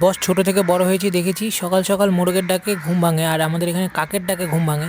বস ছোট থেকে বড় হয়েছি দেখেছি সকাল সকাল মোরগের ডাকে ঘুম ভাঙে আর আমাদের এখানে কাকের ডাকে ঘুম ভাঙে।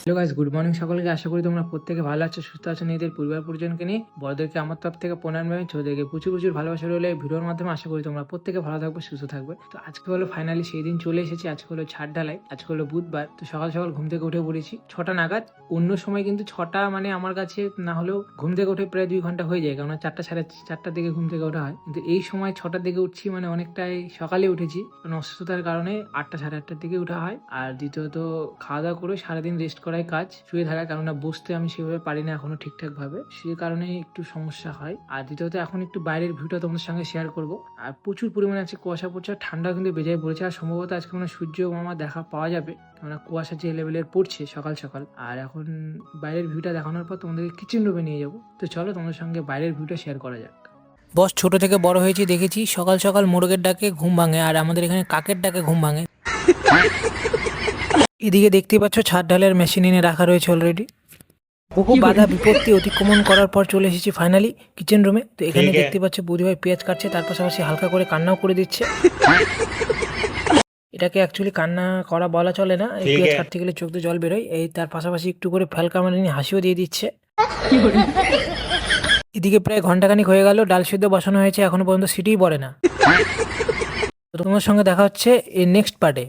হ্যালো গাইস, গুড মর্নিং সকলকে। আশা করি তোমরা প্রত্যেকে ভালো আছো, সুস্থ আছো। নিজেদের পরিবার পরিজনকে নিয়ে বড়দেরকে আমার তরফ থেকে প্রণাম জানাই, ছোটদেরকে প্রচুর প্রচুর ভালোবাসা রইলে এই ভিডিওর মাধ্যমে। আশা করি তোমরা প্রত্যেকে ভালো থাকবে, সুস্থ থাকবে। তো আজকে হলো ফাইনালি সেই দিন চলে এসেছে। আজকে হলো ছাদ ঢালাই, আজকে হলো বুধবার। তো সকাল সকাল ঘুম থেকে উঠে পড়েছি 6টা নাগাদ। অন্য সময় কিন্তু 6টা মানে আমার কাছে না হলেও ঘুম থেকে উঠে প্রায় 2 ঘন্টা হয়ে যায়, কারণ 4টা সাড়ে 4টার দিকে ঘুম থেকে ওঠা হয়। কিন্তু এই সময় 6টার দিকে উঠছি মানে অনেকটাই সকালে উঠেছি, কারণ অসুস্থতার কারণে 8টা সাড়ে 8টার দিকে উঠা হয়। আর দ্বিতীয়ত খাওয়া দাওয়া করে সারাদিন রেস্ট করাই কাজ, শুয়ে থাকা, কেননা বসতে আমি সেভাবে পারি না এখনো ঠিকঠাক ভাবে, সে কারণে একটু সমস্যা হয়। আর দ্বিতীয়ত এখন একটু বাইরের ভিউটা তোমাদের সঙ্গে শেয়ার করব। আর প্রচুর পরিমাণে আছে কুয়াশা পড়ছে, ঠান্ডা কিন্তু বেজায় পড়েছে। আর সম্ভবত আজকে মানে সূর্য মামা দেখা পাওয়া যাবে, কেননা কুয়াশা যে লেভেলের পড়ছে সকাল সকাল। আর এখন বাইরের ভিউটা দেখানোর পর তোমাদেরকে কিচেন রুমে নিয়ে যাবো। তো চলো তোমাদের সঙ্গে বাইরের ভিউটা শেয়ার করা যাক। বস ছোট থেকে বড় হয়েছি দেখেছি সকাল সকাল মোরগের ডাকে ঘুম ভাঙে আর আমাদের এখানে কাকের ডাকে ঘুম ভাঙে। এদিকে দেখতে পাচ্ছ ছাদ ঢালের মেশিন এনে রাখা রয়েছে অলরেডি। বহু বাধা বিপত্তি অতিক্রমণ করার পর চলে এসেছি ফাইনালি কিচেন রুমে। তো এখানে দেখতে পাচ্ছ বৌদিভাই পেঁয়াজ কাটছে, তার পাশাপাশি হালকা করে কান্নাও করে দিচ্ছে। এটাকে অ্যাকচুয়ালি কান্না করা বলা চলে না, এই পেঁয়াজ কাটতে গেলে চোখ দিয়ে জল বেরোয়। এই তার পাশাপাশি একটু করে ফ্যালকা মারিনি হাসিও দিয়ে দিচ্ছে। এদিকে প্রায় ঘন্টাখানিক হয়ে গেল, ডাল সিদ্ধ বসানো হয়েছে, এখনো পর্যন্ত সিটিই পড়ে না। তো তোমার সঙ্গে দেখা হচ্ছে এই নেক্সট পার্টে।